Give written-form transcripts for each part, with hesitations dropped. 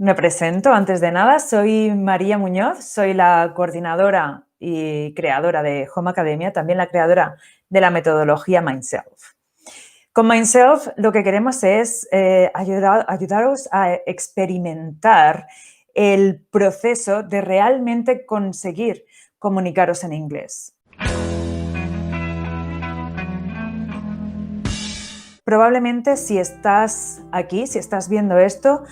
Me presento antes de nada, soy María Muñoz, soy la coordinadora y creadora de Home Academia, también la creadora de la metodología Mindself. Con Mindself lo que queremos es ayudaros a experimentar el proceso de realmente conseguir comunicaros en inglés. Probablemente si estás aquí, si estás viendo esto,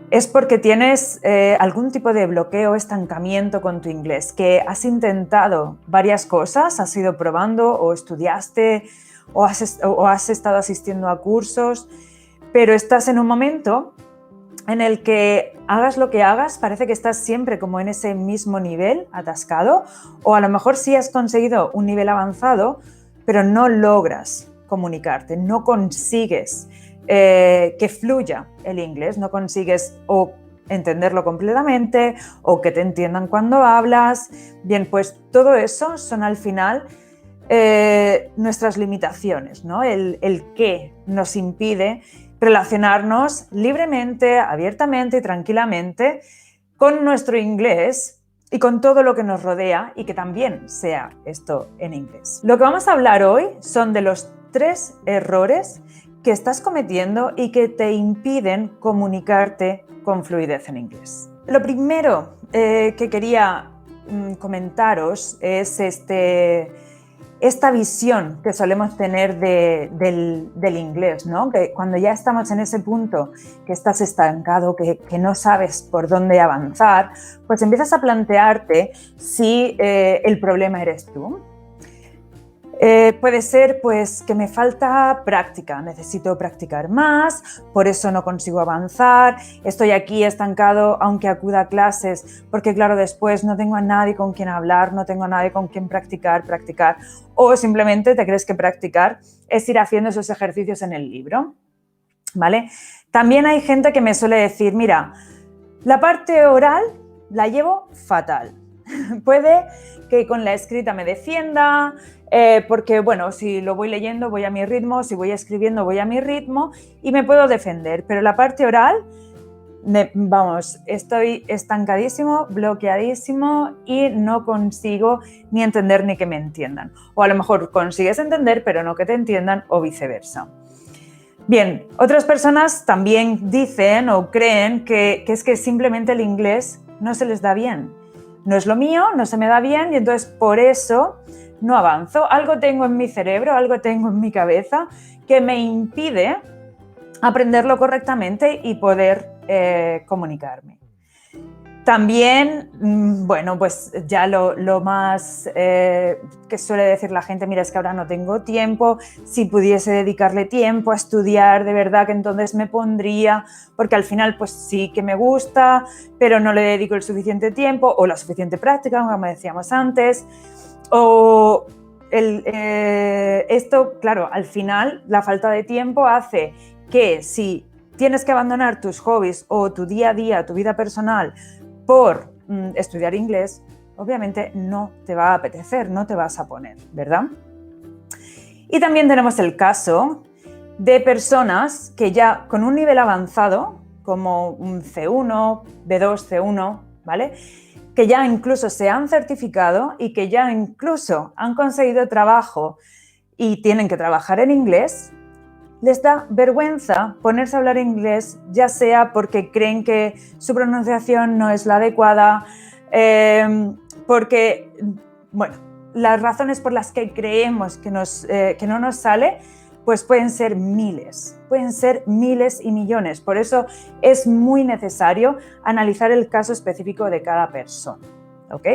es porque tienes algún tipo de bloqueo o estancamiento con tu inglés, que has intentado varias cosas, has ido probando o estudiaste o has estado asistiendo a cursos, pero estás en un momento en el que hagas lo que hagas, parece que estás siempre como en ese mismo nivel atascado, o a lo mejor sí has conseguido un nivel avanzado, pero no logras comunicarte, no consigues que fluya el inglés, no consigues o entenderlo completamente o que te entiendan cuando hablas. Bien, pues todo eso son al final nuestras limitaciones, ¿no? El que nos impide relacionarnos libremente, abiertamente y tranquilamente con nuestro inglés y con todo lo que nos rodea y que también sea esto en inglés. Lo que vamos a hablar hoy son de los 3 errores que estás cometiendo y que te impiden comunicarte con fluidez en inglés. Lo primero que quería comentaros es esta visión que solemos tener del inglés, ¿no? Que cuando ya estamos en ese punto que estás estancado, que no sabes por dónde avanzar, pues empiezas a plantearte si el problema eres tú. Puede ser pues que me falta práctica, necesito practicar más, por eso no consigo avanzar, estoy aquí estancado aunque acuda a clases, porque claro, después no tengo a nadie con quien hablar, no tengo a nadie con quien practicar, o simplemente te crees que practicar es ir haciendo esos ejercicios en el libro, ¿vale? También hay gente que me suele decir, mira, la parte oral la llevo fatal. Puede que con la escrita me defienda, porque bueno, si lo voy leyendo voy a mi ritmo, si voy escribiendo voy a mi ritmo y me puedo defender, pero la parte oral, estoy estancadísimo, bloqueadísimo y no consigo ni entender ni que me entiendan. O a lo mejor consigues entender, pero no que te entiendan o viceversa. Bien, otras personas también dicen o creen que es que simplemente el inglés no se les da bien. No es lo mío, no se me da bien y entonces por eso no avanzo. Algo tengo en mi cerebro, algo tengo en mi cabeza que me impide aprenderlo correctamente y poder comunicarme. También, bueno, pues ya lo más que suele decir la gente, mira, es que ahora no tengo tiempo, si pudiese dedicarle tiempo a estudiar, de verdad que entonces me pondría, porque al final pues sí que me gusta, pero no le dedico el suficiente tiempo o la suficiente práctica, como decíamos antes, o esto, claro, al final la falta de tiempo hace que si tienes que abandonar tus hobbies o tu día a día, tu vida personal, por estudiar inglés, obviamente no te va a apetecer, no te vas a poner, ¿verdad? Y también tenemos el caso de personas que ya con un nivel avanzado, como un C1, B2, C1, ¿vale? Que ya incluso se han certificado y que ya incluso han conseguido trabajo y tienen que trabajar en inglés, les da vergüenza ponerse a hablar inglés, ya sea porque creen que su pronunciación no es la adecuada, porque, bueno, las razones por las que creemos que no nos sale, pues pueden ser miles y millones. Por eso es muy necesario analizar el caso específico de cada persona, ¿ok?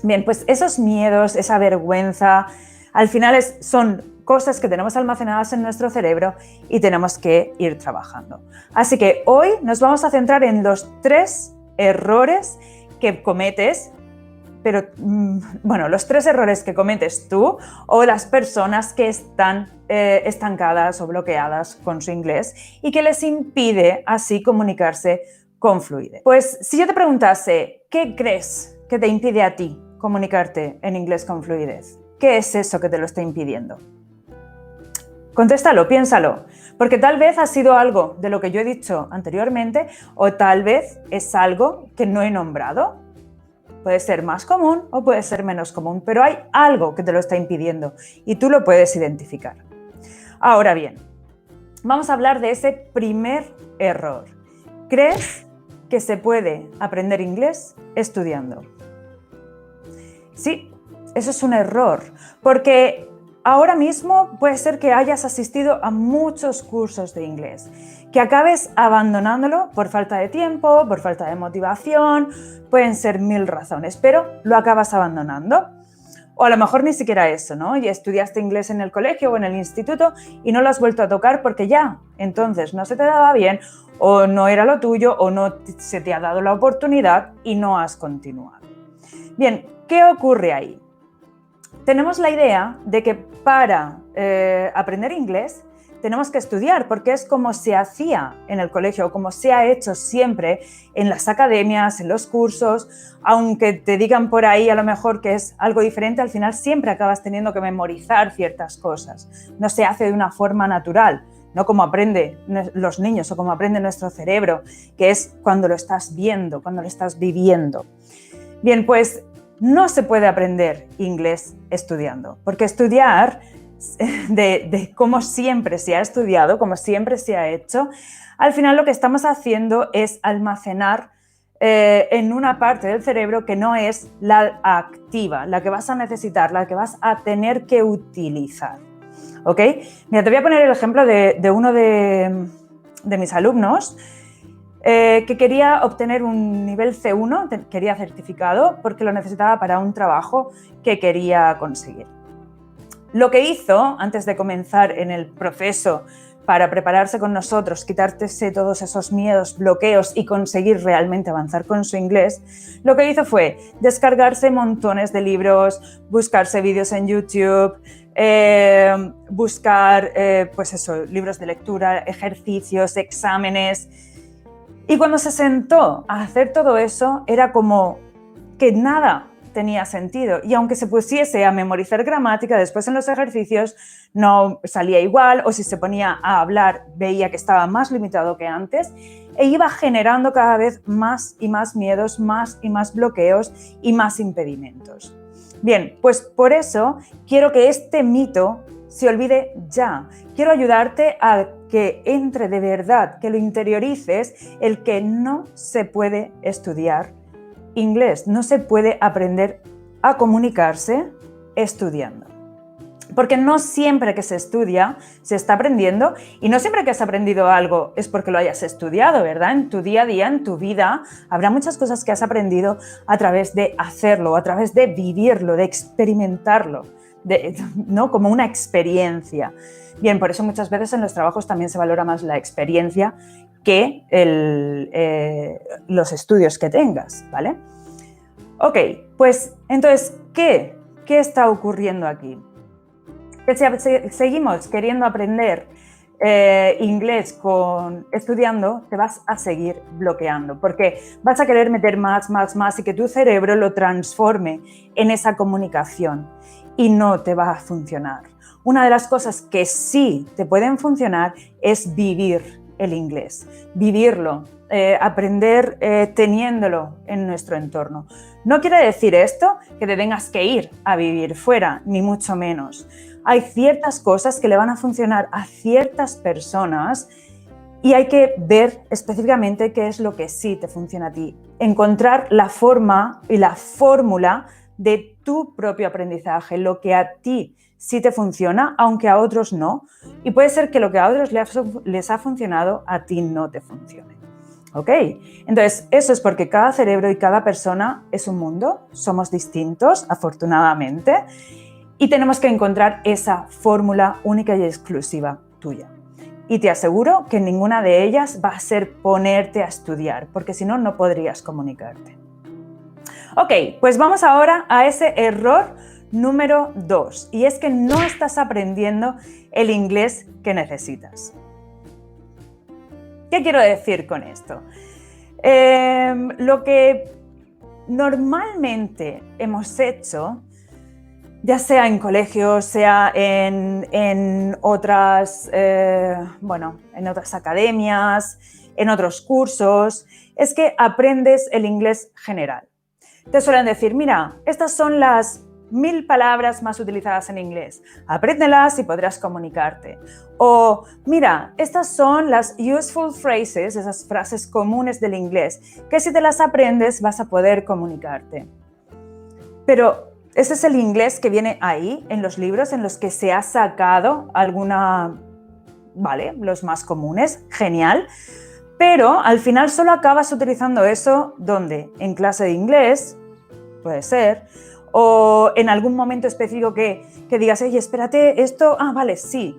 Bien, pues esos miedos, esa vergüenza, al final son cosas que tenemos almacenadas en nuestro cerebro y tenemos que ir trabajando. Así que hoy nos vamos a centrar en los 3 errores que cometes, pero bueno, los 3 errores que cometes tú o las personas que están estancadas o bloqueadas con su inglés y que les impide así comunicarse con fluidez. Pues si yo te preguntase, ¿qué crees que te impide a ti comunicarte en inglés con fluidez? ¿Qué es eso que te lo está impidiendo? Contéstalo, piénsalo, porque tal vez ha sido algo de lo que yo he dicho anteriormente o tal vez es algo que no he nombrado. Puede ser más común o puede ser menos común, pero hay algo que te lo está impidiendo y tú lo puedes identificar. Ahora bien, vamos a hablar de ese primer error. ¿Crees que se puede aprender inglés estudiando? Sí, eso es un error, porque ahora mismo puede ser que hayas asistido a muchos cursos de inglés, que acabes abandonándolo por falta de tiempo, por falta de motivación, pueden ser 1000 razones, pero lo acabas abandonando. O a lo mejor ni siquiera eso, ¿no? Y estudiaste inglés en el colegio o en el instituto y no lo has vuelto a tocar porque ya, entonces no se te daba bien o no era lo tuyo o no se te ha dado la oportunidad y no has continuado. Bien, ¿qué ocurre ahí? Tenemos la idea de que para aprender inglés tenemos que estudiar porque es como se hacía en el colegio o como se ha hecho siempre en las academias, en los cursos, aunque te digan por ahí a lo mejor que es algo diferente, al final siempre acabas teniendo que memorizar ciertas cosas. No se hace de una forma natural, no como aprenden los niños o como aprende nuestro cerebro, que es cuando lo estás viendo, cuando lo estás viviendo. Bien, pues no se puede aprender inglés estudiando, porque estudiar de cómo siempre se ha estudiado, como siempre se ha hecho, al final lo que estamos haciendo es almacenar en una parte del cerebro que no es la activa, la que vas a necesitar, la que vas a tener que utilizar. ¿Ok? Mira, te voy a poner el ejemplo de uno de mis alumnos que quería obtener un nivel C1, quería certificado, porque lo necesitaba para un trabajo que quería conseguir. Lo que hizo, antes de comenzar en el proceso para prepararse con nosotros, quitarse todos esos miedos, bloqueos y conseguir realmente avanzar con su inglés, lo que hizo fue descargarse montones de libros, buscarse vídeos en YouTube, buscar pues eso, libros de lectura, ejercicios, exámenes. Y cuando se sentó a hacer todo eso, era como que nada tenía sentido. Y aunque se pusiese a memorizar gramática, después en los ejercicios no salía igual, o si se ponía a hablar veía que estaba más limitado que antes, e iba generando cada vez más y más miedos, más y más bloqueos y más impedimentos. Bien, pues por eso quiero que este mito se olvide ya. Quiero ayudarte a que entre de verdad, que lo interiorices, el que no se puede estudiar inglés, no se puede aprender a comunicarse estudiando. Porque no siempre que se estudia se está aprendiendo y no siempre que has aprendido algo es porque lo hayas estudiado, ¿verdad? En tu día a día, en tu vida, habrá muchas cosas que has aprendido a través de hacerlo, a través de vivirlo, de experimentarlo, ¿no? Como una experiencia. Bien, por eso muchas veces en los trabajos también se valora más la experiencia que los estudios que tengas, ¿vale? Ok, pues entonces, ¿qué está ocurriendo aquí? Que si seguimos queriendo aprender inglés estudiando, te vas a seguir bloqueando, porque vas a querer meter más y que tu cerebro lo transforme en esa comunicación y no te va a funcionar. Una de las cosas que sí te pueden funcionar es vivir el inglés, vivirlo, aprender teniéndolo en nuestro entorno. No quiere decir esto que te tengas que ir a vivir fuera, ni mucho menos. Hay ciertas cosas que le van a funcionar a ciertas personas y hay que ver específicamente qué es lo que sí te funciona a ti. Encontrar la forma y la fórmula de tu propio aprendizaje, lo que a ti sí te funciona, aunque a otros no. Y puede ser que lo que a otros les ha funcionado, a ti no te funcione. ¿Ok? Entonces, eso es porque cada cerebro y cada persona es un mundo, somos distintos, afortunadamente, y tenemos que encontrar esa fórmula única y exclusiva tuya. Y te aseguro que ninguna de ellas va a ser ponerte a estudiar, porque si no, no podrías comunicarte. Ok, pues vamos ahora a ese error número 2, y es que no estás aprendiendo el inglés que necesitas. ¿Qué quiero decir con esto? Lo que normalmente hemos hecho ya sea en colegios, sea en otras, en otras academias, en otros cursos, es que aprendes el inglés general. Te suelen decir, mira, estas son las 1000 palabras más utilizadas en inglés. Apréndelas y podrás comunicarte. O, mira, estas son las useful phrases, esas frases comunes del inglés, que si te las aprendes vas a poder comunicarte. Pero ese es el inglés que viene ahí, en los libros en los que se ha sacado los más comunes, genial. Pero al final solo acabas utilizando eso, ¿dónde? En clase de inglés, puede ser, o en algún momento específico que digas, oye, espérate, esto, vale, sí.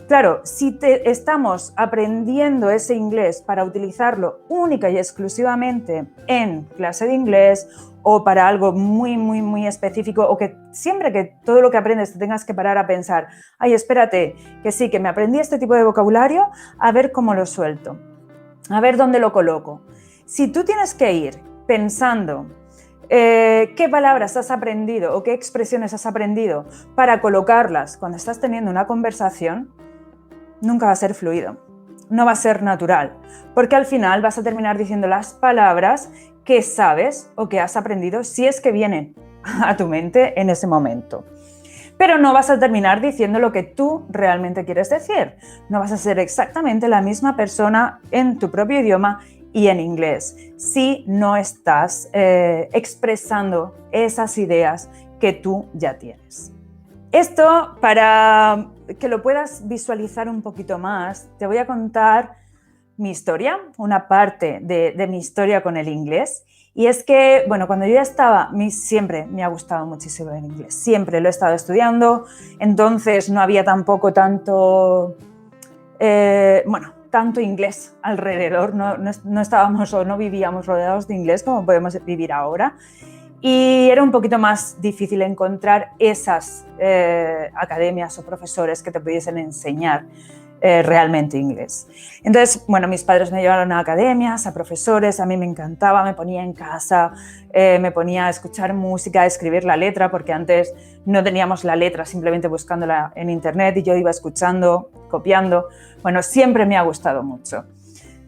Claro, si estamos aprendiendo ese inglés para utilizarlo única y exclusivamente en clase de inglés o para algo muy, muy, muy específico, o que siempre que todo lo que aprendes te tengas que parar a pensar, ay, espérate, que sí, que me aprendí este tipo de vocabulario, a ver cómo lo suelto, a ver dónde lo coloco. Si tú tienes que ir pensando qué palabras has aprendido o qué expresiones has aprendido para colocarlas cuando estás teniendo una conversación, nunca va a ser fluido, no va a ser natural, porque al final vas a terminar diciendo las palabras que sabes o que has aprendido si es que vienen a tu mente en ese momento. Pero no vas a terminar diciendo lo que tú realmente quieres decir. No vas a ser exactamente la misma persona en tu propio idioma y en inglés si no estás expresando esas ideas que tú ya tienes. Esto, para que lo puedas visualizar un poquito más, te voy a contar mi historia, una parte de mi historia con el inglés. Y es que, cuando yo ya estaba, siempre me ha gustado muchísimo el inglés, siempre lo he estado estudiando, entonces no había tampoco tanto inglés alrededor, no estábamos o no vivíamos rodeados de inglés como podemos vivir ahora. Y era un poquito más difícil encontrar esas academias o profesores que te pudiesen enseñar realmente inglés. Entonces, mis padres me llevaron a academias, a profesores, a mí me encantaba, me ponía en casa, me ponía a escuchar música, a escribir la letra, porque antes no teníamos la letra simplemente buscándola en internet y yo iba escuchando, copiando. Siempre me ha gustado mucho.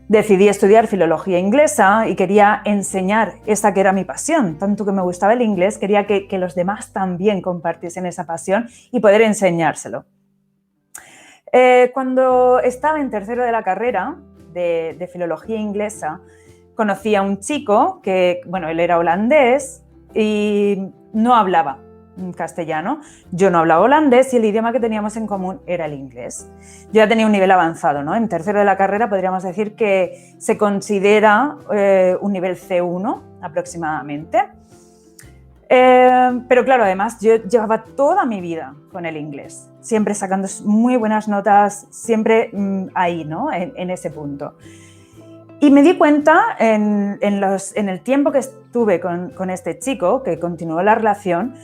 Decidí estudiar filología inglesa y quería enseñar esa que era mi pasión. Tanto que me gustaba el inglés, quería que los demás también compartiesen esa pasión y poder enseñárselo. Cuando estaba en tercero de la carrera de filología inglesa, conocí a un chico que, él era holandés y no hablaba castellano. Yo no hablaba holandés y el idioma que teníamos en común era el inglés. Yo ya tenía un nivel avanzado, ¿no? En tercero de la carrera podríamos decir que se considera un nivel C1 aproximadamente. Pero claro, además yo llevaba toda mi vida con el inglés, siempre sacando muy buenas notas, siempre ahí, ¿no? En ese punto. Y me di cuenta en el tiempo que estuve con este chico, que continuó la relación,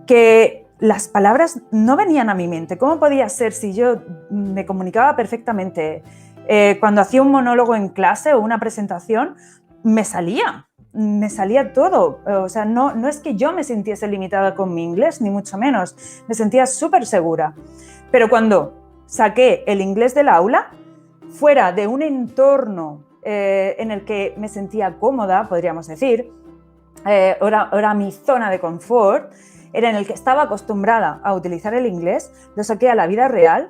que las palabras no venían a mi mente. ¿Cómo podía ser si yo me comunicaba perfectamente? Cuando hacía un monólogo en clase o una presentación, me salía todo. O sea, no es que yo me sintiese limitada con mi inglés, ni mucho menos. Me sentía súper segura. Pero cuando saqué el inglés del aula, fuera de un entorno en el que me sentía cómoda, podríamos decir, era mi zona de confort, era en el que estaba acostumbrada a utilizar el inglés, lo saqué a la vida real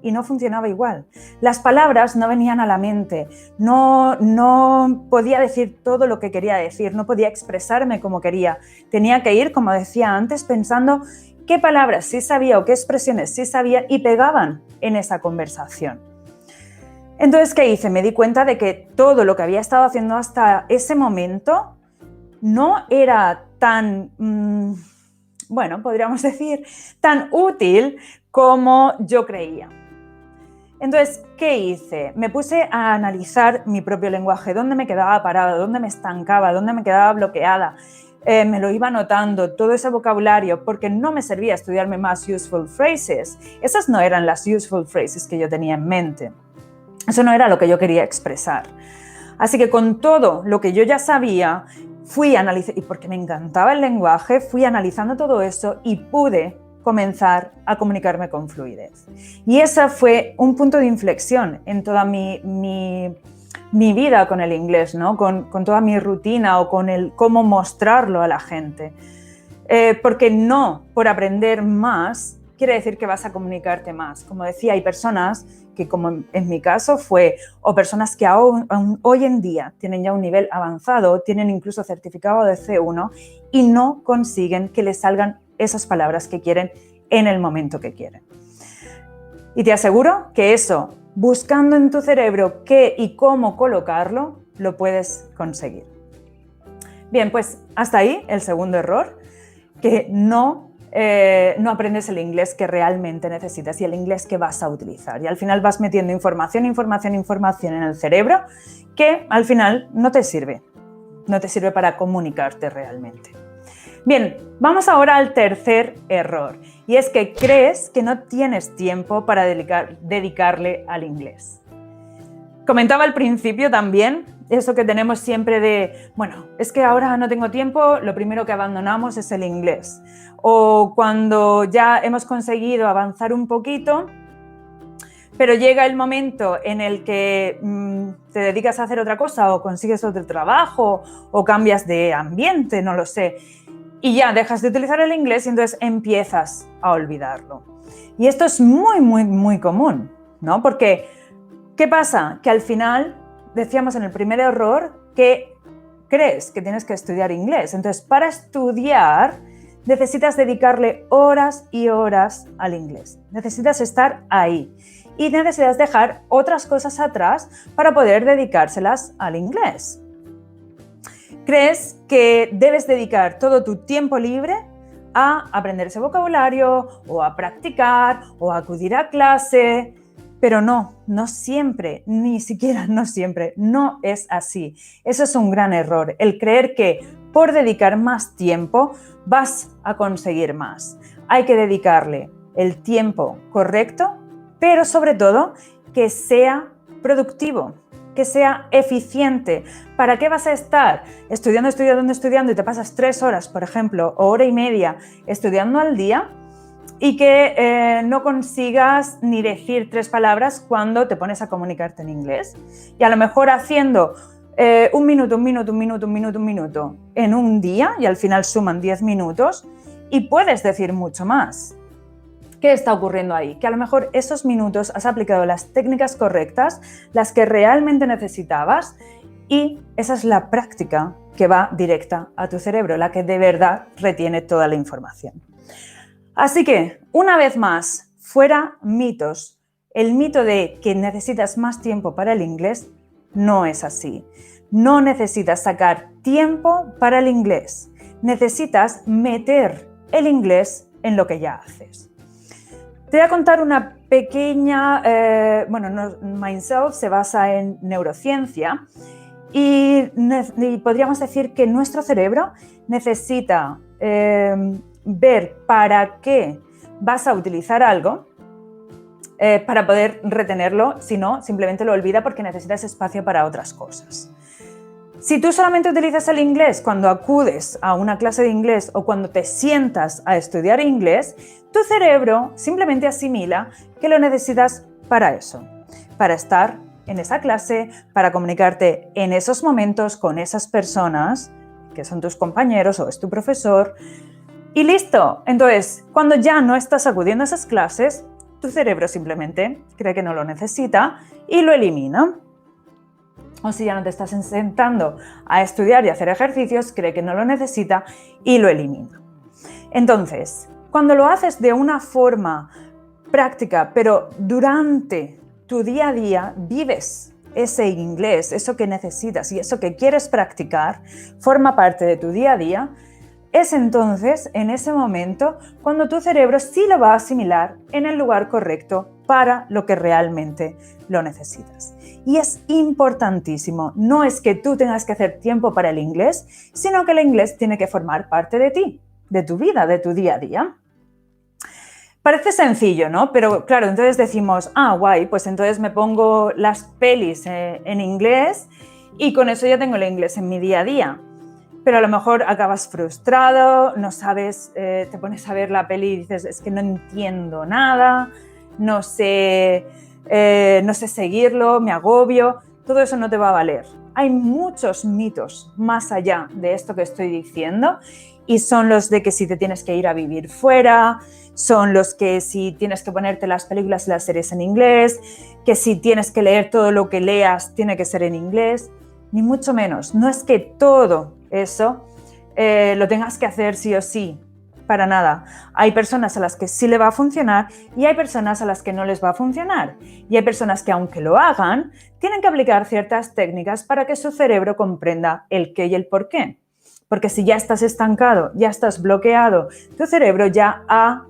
y no funcionaba igual. Las palabras no venían a la mente, no podía decir todo lo que quería decir, no podía expresarme como quería. Tenía que ir, como decía antes, pensando qué palabras sí sabía o qué expresiones sí sabía y pegaban en esa conversación. Entonces, ¿qué hice? Me di cuenta de que todo lo que había estado haciendo hasta ese momento no era tan, podríamos decir, tan útil como yo creía. Entonces, ¿qué hice? Me puse a analizar mi propio lenguaje, dónde me quedaba parada, dónde me estancaba, dónde me quedaba bloqueada. Me lo iba anotando, todo ese vocabulario, porque no me servía estudiarme más useful phrases. Esas no eran las useful phrases que yo tenía en mente. Eso no era lo que yo quería expresar. Así que con todo lo que yo ya sabía, y porque me encantaba el lenguaje, fui analizando todo eso y pude comenzar a comunicarme con fluidez. Y ese fue un punto de inflexión en toda mi vida con el inglés, ¿no? Con toda mi rutina o con el cómo mostrarlo a la gente. Porque no por aprender más quiere decir que vas a comunicarte más. Como decía, hay personas que, como en mi caso fue, o personas que aún hoy en día tienen ya un nivel avanzado, tienen incluso certificado de C1 y no consiguen que les salgan esas palabras que quieren en el momento que quieren. Y te aseguro que eso, buscando en tu cerebro qué y cómo colocarlo, lo puedes conseguir. Bien, pues hasta ahí el segundo error, que no aprendes el inglés que realmente necesitas y el inglés que vas a utilizar. Y al final vas metiendo información en el cerebro que al final no te sirve para comunicarte realmente. Bien, vamos ahora al tercer error, y es que crees que no tienes tiempo para dedicarle al inglés. Comentaba al principio también eso que tenemos siempre de, bueno, es que ahora no tengo tiempo, lo primero que abandonamos es el inglés. O cuando ya hemos conseguido avanzar un poquito, pero llega el momento en el que te dedicas a hacer otra cosa o consigues otro trabajo o cambias de ambiente, no lo sé, y ya dejas de utilizar el inglés y entonces empiezas a olvidarlo. Y esto es muy, muy, muy común, ¿no? Porque, ¿qué pasa? Que al final, decíamos en el primer error, que crees que tienes que estudiar inglés. Entonces, para estudiar, necesitas dedicarle horas y horas al inglés. Necesitas estar ahí. Y necesitas dejar otras cosas atrás para poder dedicárselas al inglés. Crees que debes dedicar todo tu tiempo libre a aprender ese vocabulario o a practicar o a acudir a clase, pero no siempre, ni siquiera no siempre, no es así. Eso es un gran error, el creer que por dedicar más tiempo vas a conseguir más. Hay que dedicarle el tiempo correcto, pero sobre todo que sea productivo, que sea eficiente. ¿Para qué vas a estar estudiando y te pasas 3 horas, por ejemplo, o hora y media estudiando al día y que no consigas ni decir 3 palabras cuando te pones a comunicarte en inglés? Y a lo mejor haciendo un minuto en un día, y al final suman 10 minutos, y puedes decir mucho más. ¿Qué está ocurriendo ahí? Que a lo mejor esos minutos has aplicado las técnicas correctas, las que realmente necesitabas, y esa es la práctica que va directa a tu cerebro, la que de verdad retiene toda la información. Así que, una vez más, fuera mitos. El mito de que necesitas más tiempo para el inglés no es así. No necesitas sacar tiempo para el inglés. Necesitas meter el inglés en lo que ya haces. Te voy a contar una pequeña, Mindself se basa en neurociencia y podríamos decir que nuestro cerebro necesita ver para qué vas a utilizar algo para poder retenerlo, si no, simplemente lo olvida porque necesitas espacio para otras cosas. Si tú solamente utilizas el inglés cuando acudes a una clase de inglés o cuando te sientas a estudiar inglés, tu cerebro simplemente asimila que lo necesitas para eso, para estar en esa clase, para comunicarte en esos momentos con esas personas que son tus compañeros o es tu profesor, y listo. Entonces, cuando ya no estás acudiendo a esas clases, tu cerebro simplemente cree que no lo necesita y lo elimina. O si ya no te estás sentando a estudiar y hacer ejercicios, cree que no lo necesita y lo elimina. Entonces, cuando lo haces de una forma práctica, pero durante tu día a día vives ese inglés, eso que necesitas y eso que quieres practicar, forma parte de tu día a día, es entonces, en ese momento, cuando tu cerebro sí lo va a asimilar en el lugar correcto para lo que realmente lo necesitas. Y es importantísimo, no es que tú tengas que hacer tiempo para el inglés, sino que el inglés tiene que formar parte de ti, de tu vida, de tu día a día. Parece sencillo, ¿no? Pero claro, entonces decimos, guay, pues entonces me pongo las pelis en inglés y con eso ya tengo el inglés en mi día a día. pero a lo mejor acabas frustrado, no sabes, te pones a ver la peli y dices, es que no entiendo nada, no sé seguirlo, me agobio. Todo eso no te va a valer. Hay muchos mitos más allá de esto que estoy diciendo y son los de que si te tienes que ir a vivir fuera, son los que si tienes que ponerte las películas y las series en inglés, que si tienes que leer todo lo que leas tiene que ser en inglés, ni mucho menos. No es que todo eso lo tengas que hacer sí o sí, para nada. Hay personas a las que sí le va a funcionar y hay personas a las que no les va a funcionar. Y hay personas que aunque lo hagan, tienen que aplicar ciertas técnicas para que su cerebro comprenda el qué y el por qué. Porque si ya estás estancado, ya estás bloqueado, tu cerebro ya ha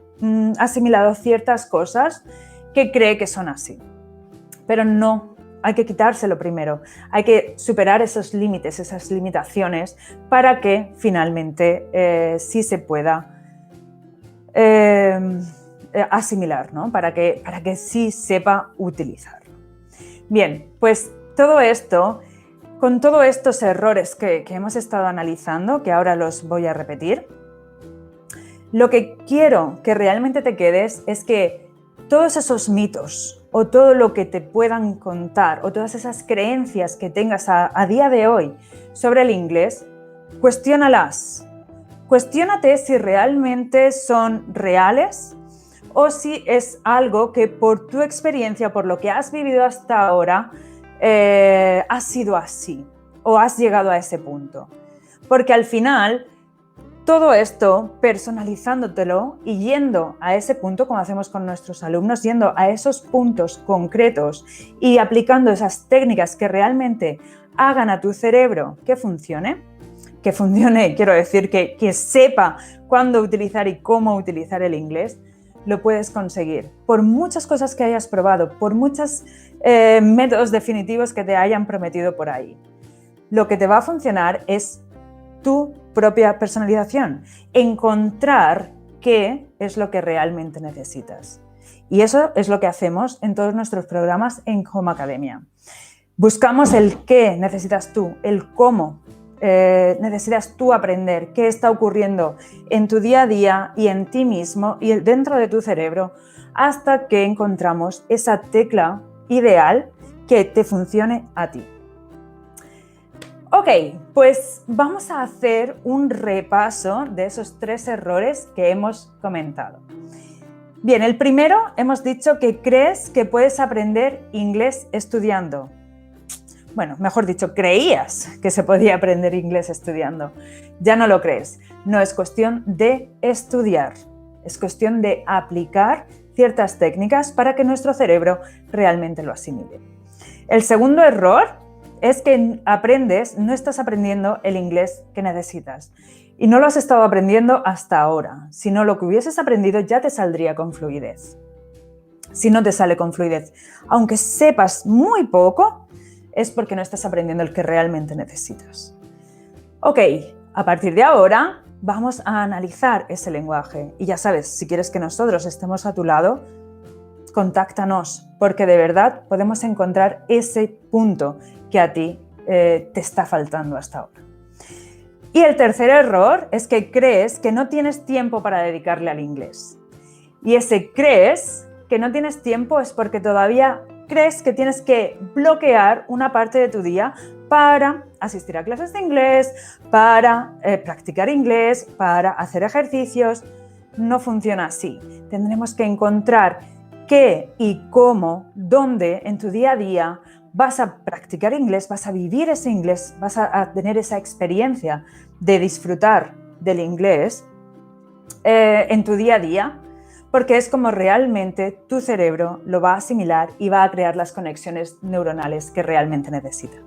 asimilado ciertas cosas que cree que son así. Pero no, hay que quitárselo primero. Hay que superar esos límites, esas limitaciones, para que finalmente sí se pueda asimilar, ¿no? Para que sí sepa utilizarlo. Bien, pues todo esto, con todos estos errores que hemos estado analizando, que ahora los voy a repetir, lo que quiero que realmente te quedes es que todos esos mitos o todo lo que te puedan contar o todas esas creencias que tengas a día de hoy sobre el inglés, cuestiónalas. Cuestiónate si realmente son reales o si es algo que por tu experiencia, por lo que has vivido hasta ahora, ha sido así o has llegado a ese punto. Porque al final, todo esto personalizándotelo y yendo a ese punto, como hacemos con nuestros alumnos, yendo a esos puntos concretos y aplicando esas técnicas que realmente hagan a tu cerebro que funcione, quiero decir, que sepa cuándo utilizar y cómo utilizar el inglés, lo puedes conseguir. Por muchas cosas que hayas probado, por muchos métodos definitivos que te hayan prometido por ahí. Lo que te va a funcionar es tu propia personalización, encontrar qué es lo que realmente necesitas. Y eso es lo que hacemos en todos nuestros programas en Home Academia. Buscamos el qué necesitas tú, el cómo necesitas tú aprender, qué está ocurriendo en tu día a día y en ti mismo y dentro de tu cerebro hasta que encontramos esa tecla ideal que te funcione a ti. Ok, pues vamos a hacer un repaso de esos 3 errores que hemos comentado. Bien, el primero hemos dicho que crees que puedes aprender inglés estudiando. Bueno, mejor dicho, creías que se podía aprender inglés estudiando. Ya no lo crees. No es cuestión de estudiar, es cuestión de aplicar ciertas técnicas para que nuestro cerebro realmente lo asimile. El segundo error es que no estás aprendiendo el inglés que necesitas. Y no lo has estado aprendiendo hasta ahora. Si no, lo que hubieses aprendido ya te saldría con fluidez. Si no te sale con fluidez, aunque sepas muy poco, es porque no estás aprendiendo el que realmente necesitas. Ok, a partir de ahora vamos a analizar ese lenguaje. Y ya sabes, si quieres que nosotros estemos a tu lado, contáctanos, porque de verdad podemos encontrar ese punto que a ti te está faltando hasta ahora. Y el tercer error es que crees que no tienes tiempo para dedicarle al inglés. Y ese crees que no tienes tiempo es porque todavía crees que tienes que bloquear una parte de tu día para asistir a clases de inglés, para practicar inglés, para hacer ejercicios. No funciona así. Tendremos que encontrar qué y cómo, dónde en tu día a día vas a practicar inglés, vas a vivir ese inglés, vas a tener esa experiencia de disfrutar del inglés en tu día a día, porque es como realmente tu cerebro lo va a asimilar y va a crear las conexiones neuronales que realmente necesita.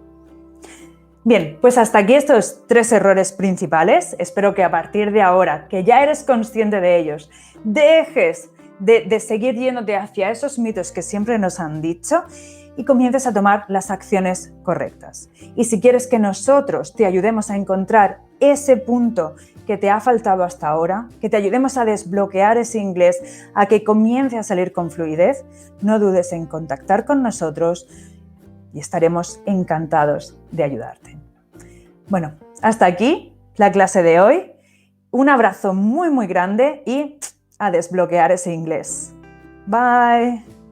Bien, pues hasta aquí estos 3 errores principales. Espero que a partir de ahora, que ya eres consciente de ellos, dejes de seguir yéndote hacia esos mitos que siempre nos han dicho y comiences a tomar las acciones correctas. Y si quieres que nosotros te ayudemos a encontrar ese punto que te ha faltado hasta ahora, que te ayudemos a desbloquear ese inglés, a que comience a salir con fluidez, no dudes en contactar con nosotros y estaremos encantados de ayudarte. Bueno, hasta aquí la clase de hoy. Un abrazo muy, muy grande y a desbloquear ese inglés. Bye.